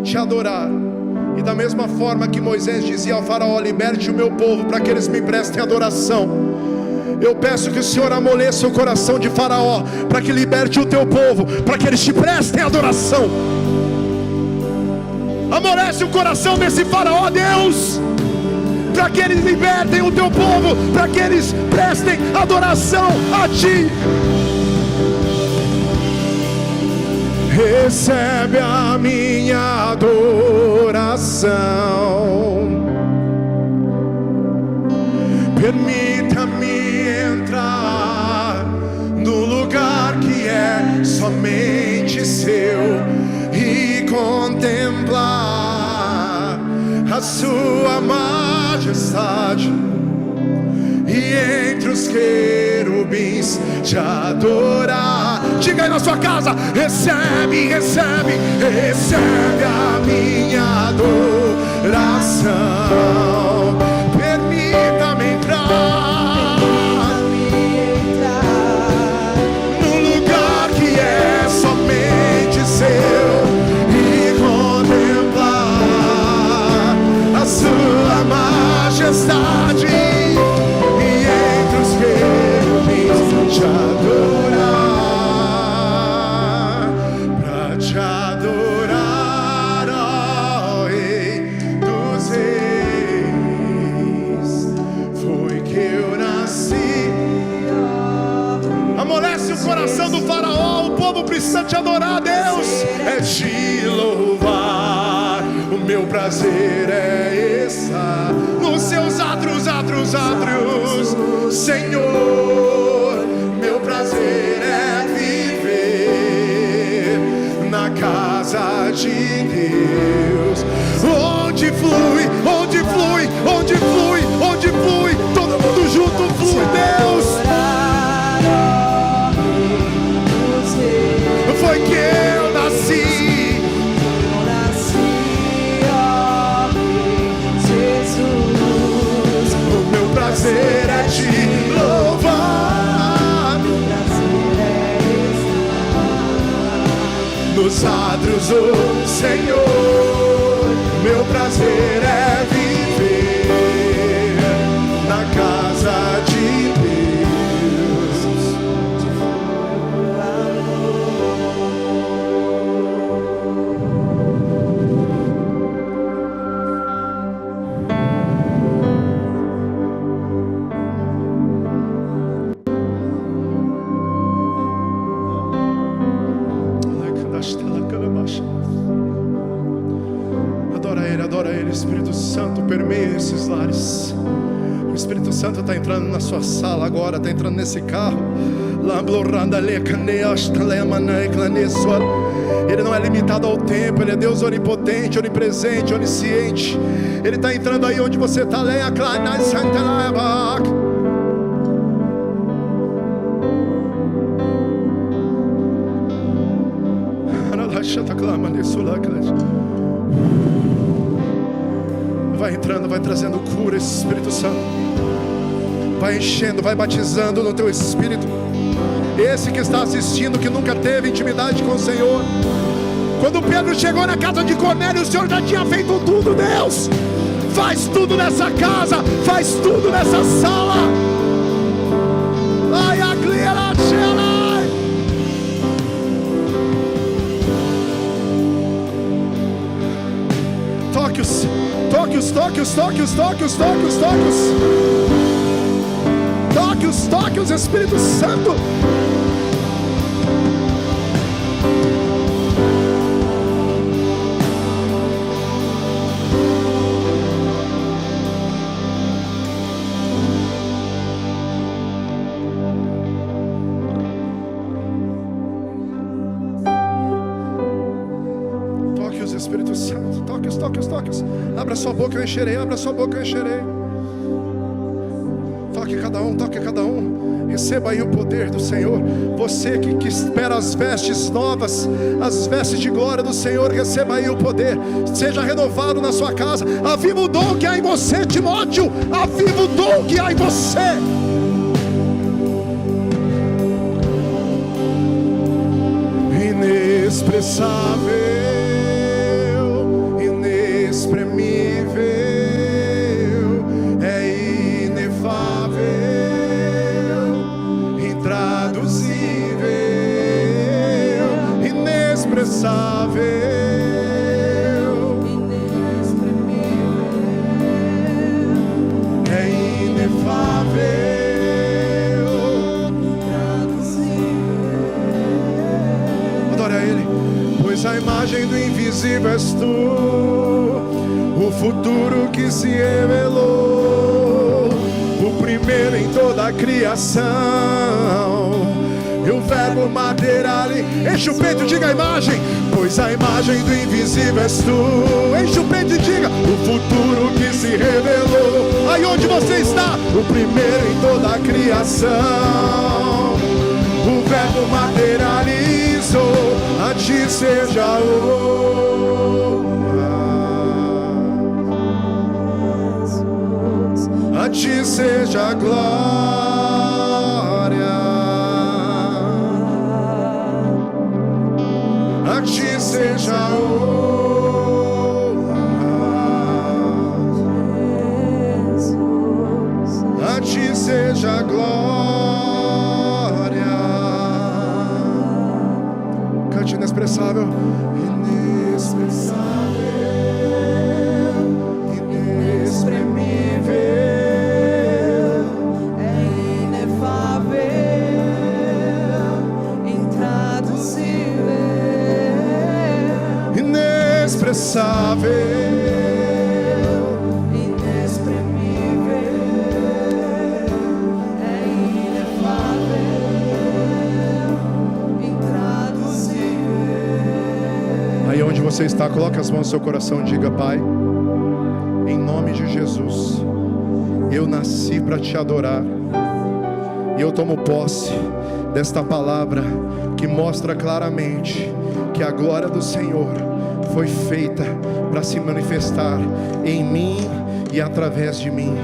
te adorar. E da mesma forma que Moisés dizia ao faraó: liberte o meu povo para que eles me prestem adoração, eu peço que o Senhor amoleça o coração de faraó para que liberte o teu povo, para que eles te prestem adoração. Amolece o coração desse faraó, Deus, para que eles libertem o teu povo, para que eles prestem adoração a ti. Recebe a minha adoração, permita-me entrar no lugar que é somente seu e contemplar a sua majestade, e entre os querubins te adorar. Diga aí na sua casa: recebe, recebe, recebe a minha adoração. Permita-me entrar no lugar que é somente seu e contemplar a sua majestade, e entre os querubins te adorar, pra te adorar, ó Rei dos Reis, foi que eu nasci. Amolece o coração do faraó, o povo precisa te adorar, Deus. É te louvar, o meu prazer é estar nos seus átrios, átrios, átrios, Senhor. Meu prazer é viver na casa de Deus, onde flui, onde flui, onde flui, onde flui, todo mundo junto flui, Deus. Foi que eu nasci, Jesus. O meu prazer é te louvar, meu prazer é estar nos átrios do Senhor. Meu prazer é viver na casa de Adora Ele, Espírito Santo, permeia esses lares. O Espírito Santo está entrando na sua sala agora, está Ele não é limitado ao tempo, Ele é Deus onipotente, onipresente, onisciente. Ele está entrando aí onde você está. Vai entrando, vai trazendo cura, esse Espírito Santo. Vai enchendo, vai batizando no teu espírito. Esse que está assistindo, que nunca teve intimidade com o Senhor. Quando Pedro chegou na casa de Cornélio, o Senhor já tinha feito tudo. Deus, faz tudo nessa casa, faz tudo nessa sala. Ai, a glória, toque-os, toque-os, toque-os, toque-os, toque-os, toque-os, toque-os. Toque-os, toque-os, Espírito Santo. Toque-os, Espírito Santo. Toque-os, toque-os, toque-os. Abra sua boca, eu encherei. Abra sua boca, eu encherei. Toque cada um, toque cada um. Receba aí o poder do Senhor. Você que espera as vestes novas, as vestes de glória do Senhor, receba aí o poder. Seja renovado na sua casa. Aviva o dom que há em você, Timóteo. Aviva o dom que há em você. Inexpressável, a imagem do invisível és tu, o futuro que se revelou, o primeiro em toda a criação, e o verbo materiali. Enche o peito e diga a imagem, pois a imagem do invisível és tu. Enche o peito e diga, o futuro que se revelou. Aí onde você está, o primeiro em toda a criação, o verbo materializou. A ti seja a honra, a ti seja a glória, a ti seja a honra, a ti seja a glória. Inexpressável, inexpressável, inexprimível, é inefável, intraduzível, inexpressável, onde você está, coloque as mãos no seu coração e diga: Pai, em nome de Jesus, eu nasci para te adorar, e eu tomo posse desta palavra que mostra claramente que a glória do Senhor foi feita para se manifestar em mim e através de mim,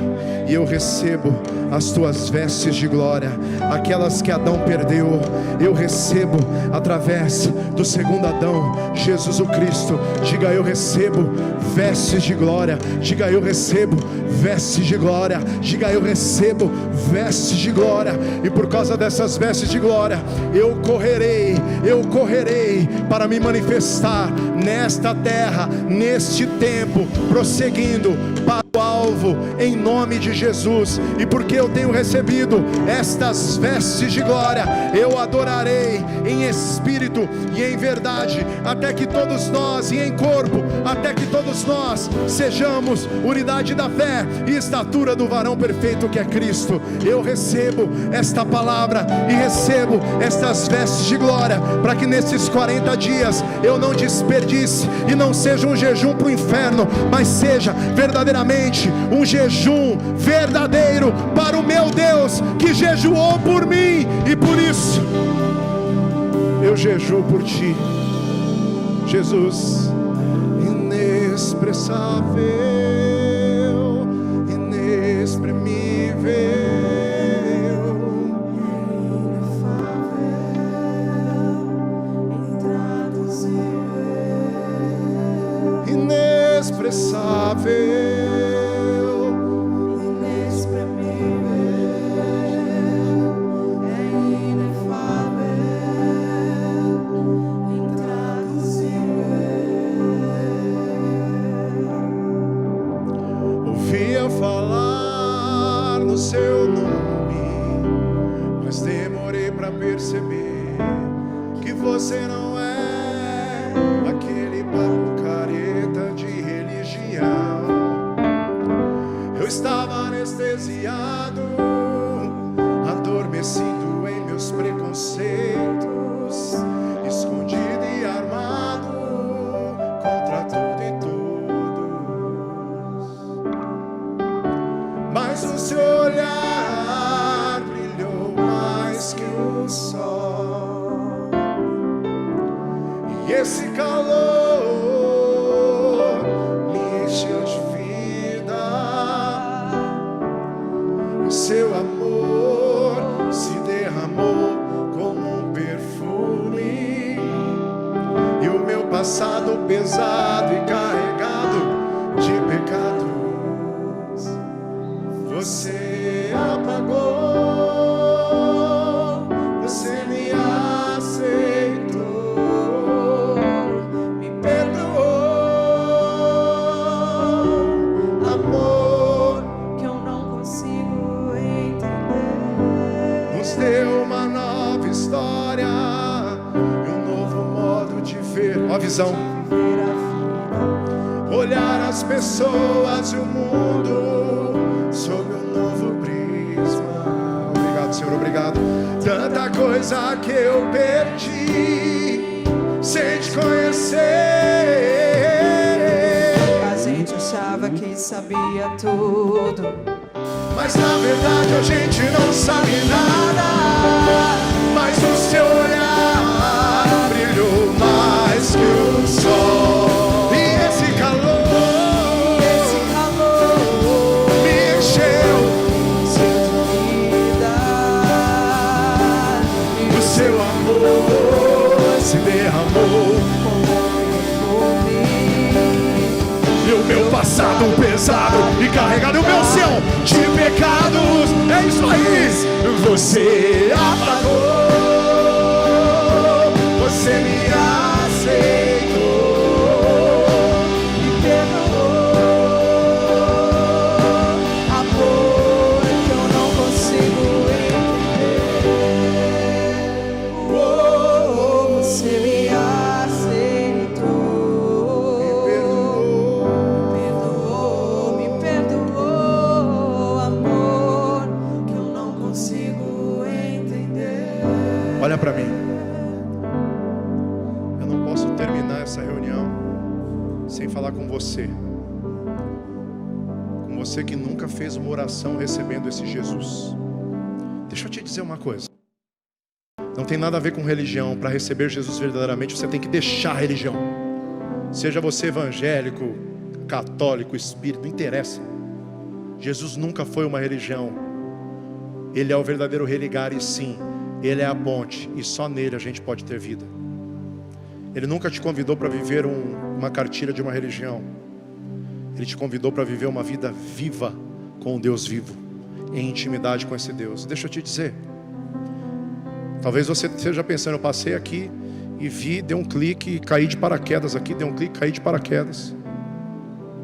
e eu recebo as tuas vestes de glória, aquelas que Adão perdeu, eu recebo através do segundo Adão, Jesus o Cristo. Diga: eu recebo vestes de glória. Diga: eu recebo vestes de glória. Diga: eu recebo vestes de glória. E por causa dessas vestes de glória, eu correrei para me manifestar nesta terra, neste tempo, prosseguindo para o alvo, em nome de Jesus. E porque eu tenho recebido estas vestes de glória, eu adorarei em espírito e em verdade, até que todos nós, e em corpo, até que todos nós sejamos unidade da fé e estatura do varão perfeito que é Cristo. Eu recebo esta palavra e recebo estas vestes de glória, para que nesses 40 dias eu não desperdice e não seja um jejum para o inferno, mas seja verdadeiramente um jejum verdadeiro para o meu Deus, que jejuou por mim, e por isso eu jejuo por ti, Jesus. Inexpressável, inexprimível, inexpressável, falar no seu nome, mas demorei para perceber que você não é aquele papo careta de religião. Eu estava anestesiado, adormecido em meus preconceitos, escondido e armado contra tudo e todos. Mas o seu olhar brilhou mais que o sol, e esse calor me encheu de vida. O seu amor se derramou como um perfume, e o meu passado pesado e carregado de pecados você apagou, você me aceitou, me perdoou, amor que eu não consigo entender. Nos deu uma nova história e um novo modo de ver, uma visão, olhar as pessoas e o mundo sob um novo prisma. Obrigado, Senhor, obrigado. Tanta coisa que eu perdi sem te conhecer. A gente achava que sabia tudo, mas na verdade a gente não sabe nada. Mas o seu olhar brilhou mais que o sol, e esse calor se derramou e o meu passado pesado e carregado, o meu céu de pecados. É isso aí, você apagou, você me aceitou, me perdoou, amor que eu não consigo entender. Você me aceitou, me perdoou, amor que eu não consigo entender. Olha para mim. Eu não posso terminar essa reunião sem falar com você. Com você que nunca fez uma oração recebendo esse Jesus. Deixa eu te dizer uma coisa. Não tem nada a ver com religião. Para receber Jesus verdadeiramente, você tem que deixar a religião. Seja você evangélico, católico, espírita, não interessa. Jesus nunca foi uma religião. Ele é o verdadeiro religar, e sim, Ele é a ponte, e só nele a gente pode ter vida. Ele nunca te convidou para viver uma cartilha de uma religião. Ele te convidou para viver uma vida viva com o Deus vivo, em intimidade com esse Deus. Deixa eu te dizer, talvez você esteja pensando, eu passei aqui e vi, dei um clique e caí de paraquedas aqui, dei um clique e caí de paraquedas.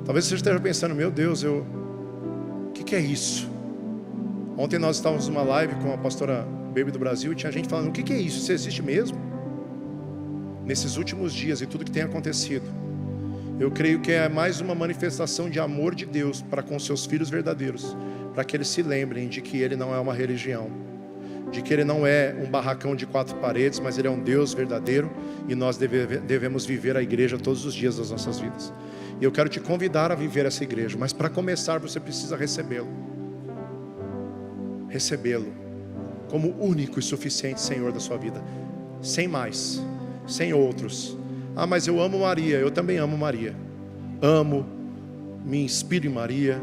Talvez você esteja pensando, meu Deus, o que é isso? Ontem nós estávamos numa live com a pastora Baby do Brasil e tinha gente falando, o que é isso? Isso existe mesmo? Nesses últimos dias e tudo que tem acontecido, Eu creio que é mais uma manifestação de amor de Deus para com seus filhos verdadeiros, para que eles se lembrem de que Ele não é uma religião, de que Ele não é um barracão de 4 paredes, mas Ele é um Deus verdadeiro, e nós devemos viver a igreja todos os dias das nossas vidas. E eu quero te convidar a viver essa igreja, mas para começar você precisa recebê-lo. Recebê-lo como único e suficiente Senhor da sua vida, sem mais, sem outros. Ah, mas eu amo Maria. Eu também amo Maria. Amo, me inspiro em Maria.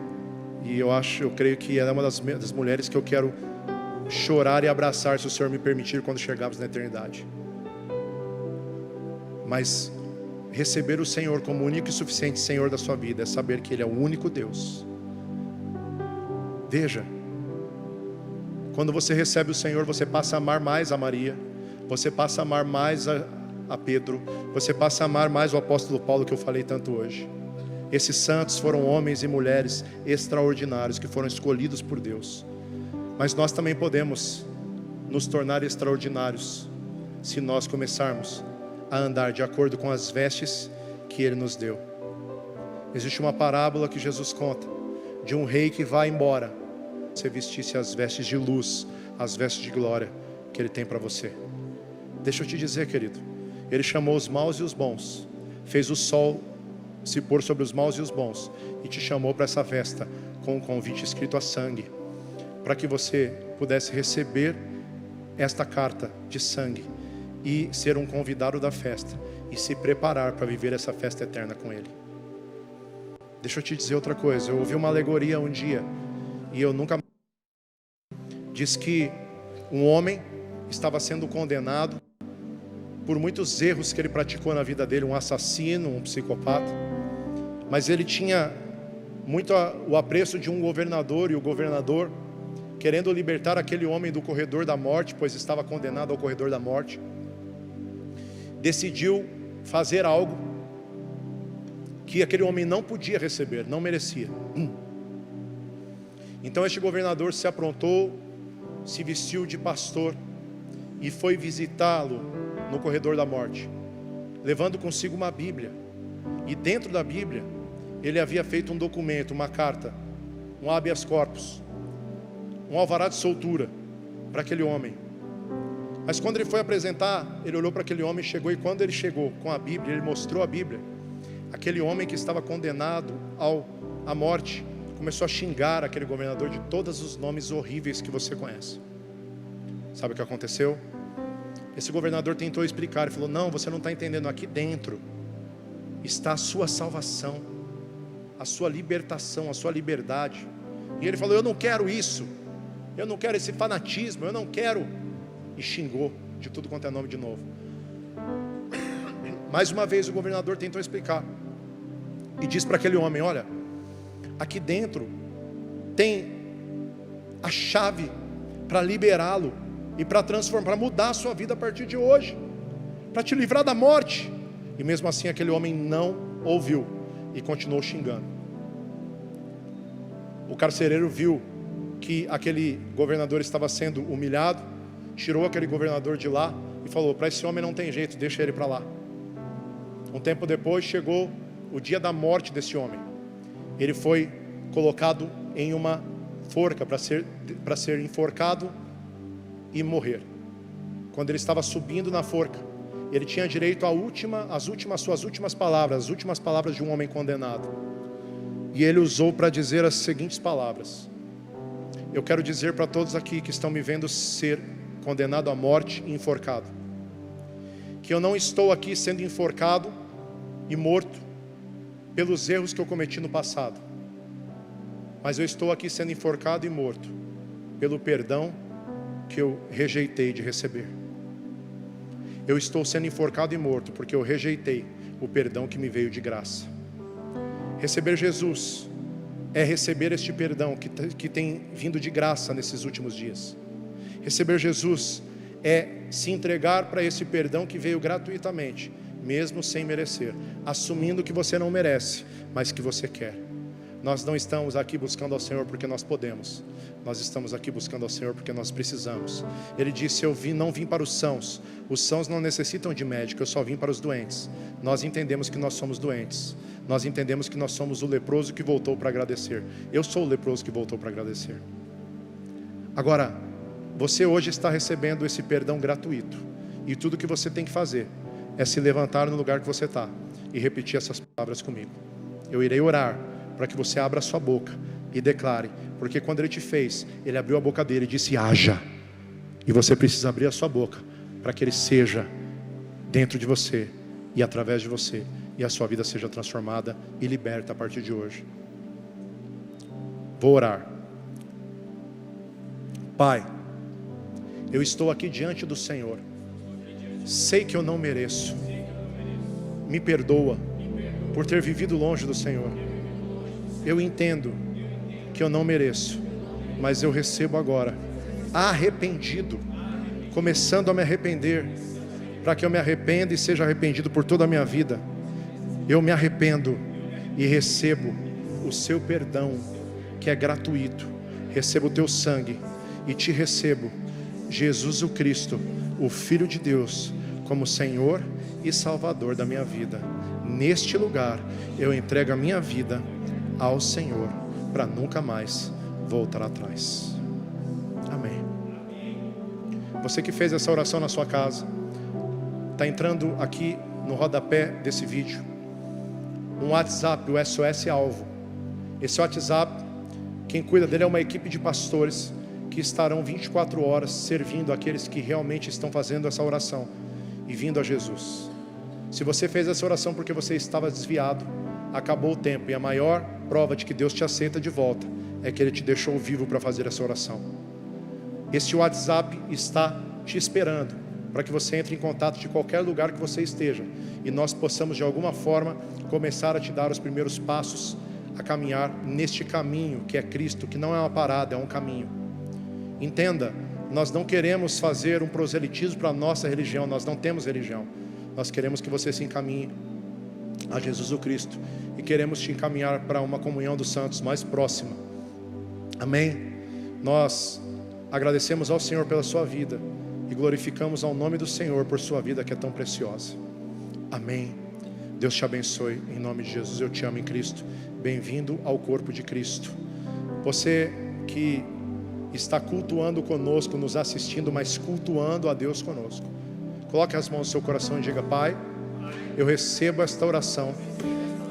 E eu creio que ela é uma das mulheres que eu quero chorar e abraçar, se o Senhor me permitir, quando chegarmos na eternidade. Mas receber o Senhor como único e suficiente Senhor da sua vida é saber que Ele é o único Deus. Veja, quando você recebe o Senhor, você passa a amar mais a Maria, você passa a amar mais a Pedro, você passa a amar mais o apóstolo Paulo, que eu falei tanto hoje. Esses santos foram homens e mulheres extraordinários, que foram escolhidos por Deus. Mas nós também podemos nos tornar extraordinários, se nós começarmos a andar de acordo com as vestes que Ele nos deu. Existe uma parábola que Jesus conta, de um rei que vai embora. Você vestisse as vestes de luz, as vestes de glória que Ele tem para você. Deixa eu te dizer, querido, Ele chamou os maus e os bons, fez o sol se pôr sobre os maus e os bons, e te chamou para essa festa com um convite escrito a sangue, para que você pudesse receber esta carta de sangue e ser um convidado da festa e se preparar para viver essa festa eterna com Ele. Deixa eu te dizer outra coisa. Eu ouvi uma alegoria um dia e eu nunca... Diz que um homem estava sendo condenado por muitos erros que ele praticou na vida dele, um assassino, um psicopata, mas ele tinha muito o apreço de um governador, e o governador, querendo libertar aquele homem do corredor da morte, pois estava condenado ao corredor da morte, decidiu fazer algo que aquele homem não podia receber, não merecia. Então este governador se aprontou, se vestiu de pastor e foi visitá-lo no corredor da morte, levando consigo uma Bíblia. E dentro da Bíblia ele havia feito um documento, uma carta, um habeas corpus, um alvará de soltura para aquele homem. Mas quando ele foi apresentar, ele olhou para aquele homem, chegou, e quando ele chegou com a Bíblia, ele mostrou a Bíblia, aquele homem que estava condenado à morte começou a xingar aquele governador de todos os nomes horríveis que você conhece. Sabe o que aconteceu? Esse governador tentou explicar, ele falou: não, você não está entendendo, aqui dentro está a sua salvação, a sua libertação, a sua liberdade. E ele falou: eu não quero isso, eu não quero esse fanatismo, eu não quero. E xingou de tudo quanto é nome de novo. Mais uma vez o governador tentou explicar e disse para aquele homem: olha, aqui dentro tem a chave para liberá-lo e para transformar, para mudar a sua vida a partir de hoje, para te livrar da morte. E mesmo assim aquele homem não ouviu e continuou xingando. O carcereiro viu que aquele governador estava sendo humilhado, tirou aquele governador de lá e falou: para esse homem não tem jeito, deixa ele para lá. Um tempo depois chegou o dia da morte desse homem. Ele foi colocado em uma forca para ser enforcado e morrer. Quando ele estava subindo na forca, ele tinha direito às suas últimas palavras, as últimas palavras de um homem condenado. E ele usou para dizer as seguintes palavras: eu quero dizer para todos aqui que estão me vendo ser condenado à morte e enforcado, que eu não estou aqui sendo enforcado e morto pelos erros que eu cometi no passado, mas eu estou aqui sendo enforcado e morto pelo perdão que eu rejeitei de receber. Eu estou sendo enforcado e morto porque eu rejeitei o perdão que me veio de graça. Receber Jesus é receber este perdão que tem vindo de graça nesses últimos dias. Receber Jesus é se entregar para esse perdão que veio gratuitamente, mesmo sem merecer, assumindo que você não merece, mas que você quer. Nós não estamos aqui buscando ao Senhor porque nós podemos, nós estamos aqui buscando ao Senhor porque nós precisamos. Ele disse: não vim para os sãos não necessitam de médico, eu só vim para os doentes. Nós entendemos que nós somos doentes, nós entendemos que nós somos o leproso que voltou para agradecer. Eu sou o leproso que voltou para agradecer. Agora, você hoje está recebendo esse perdão gratuito, e tudo que você tem que fazer é se levantar no lugar que você está e repetir essas palavras comigo. Eu irei orar para que você abra a sua boca e declare, porque quando Ele te fez, Ele abriu a boca dele e disse: haja. E você precisa abrir a sua boca para que Ele seja dentro de você e através de você, e a sua vida seja transformada e liberta a partir de hoje. Vou orar. Pai, eu estou aqui diante do Senhor. Sei que eu não mereço. Me perdoa por ter vivido longe do Senhor. Eu entendo que eu não mereço, mas eu recebo agora, arrependido, começando a me arrepender, para que eu me arrependa e seja arrependido por toda a minha vida. Eu me arrependo e recebo o seu perdão, que é gratuito. Recebo o teu sangue e te recebo, Jesus o Cristo, o Filho de Deus, como Senhor e Salvador da minha vida. Neste lugar eu entrego a minha vida ao Senhor, para nunca mais voltar atrás. Amém. Você que fez essa oração na sua casa, está entrando aqui no rodapé desse vídeo um WhatsApp, o SOS Alvo. Esse WhatsApp, quem cuida dele é uma equipe de pastores que estarão 24 horas servindo aqueles que realmente estão fazendo essa oração e vindo a Jesus. Se você fez essa oração porque você estava desviado, acabou o tempo, e a maior prova de que Deus te aceita de volta é que Ele te deixou vivo para fazer essa oração. Este WhatsApp está te esperando para que você entre em contato de qualquer lugar que você esteja, e nós possamos de alguma forma começar a te dar os primeiros passos a caminhar neste caminho que é Cristo, que não é uma parada, é um caminho. Entenda, nós não queremos fazer um proselitismo para a nossa religião, nós não temos religião. Nós queremos que você se encaminhe a Jesus o Cristo, e queremos te encaminhar para uma comunhão dos santos mais próxima. Amém? Nós agradecemos ao Senhor pela sua vida e glorificamos ao nome do Senhor por sua vida, que é tão preciosa. Amém. Deus te abençoe, em nome de Jesus. Eu te amo em Cristo. Bem-vindo ao corpo de Cristo. Você que está cultuando conosco, nos assistindo, mas cultuando a Deus conosco, coloque as mãos no seu coração e diga: Pai, eu recebo esta oração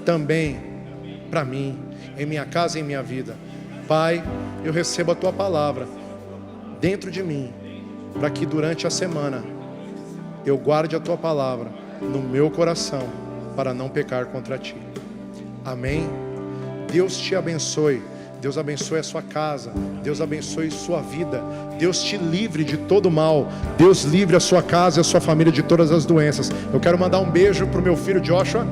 também para mim, em minha casa e em minha vida. Pai, eu recebo a Tua palavra dentro de mim, para que durante a semana eu guarde a Tua palavra no meu coração, para não pecar contra Ti. Amém? Deus te abençoe. Deus abençoe a sua casa, Deus abençoe sua vida, Deus te livre de todo mal, Deus livre a sua casa e a sua família de todas as doenças. Eu quero mandar um beijo para o meu filho Joshua,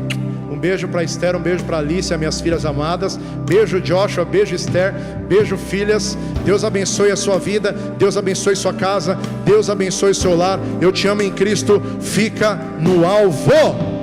um beijo para Esther, um beijo para Alice, minhas filhas amadas. Beijo Joshua, beijo Esther, beijo filhas. Deus abençoe a sua vida, Deus abençoe sua casa, Deus abençoe seu lar. Eu te amo em Cristo, fica no alvo.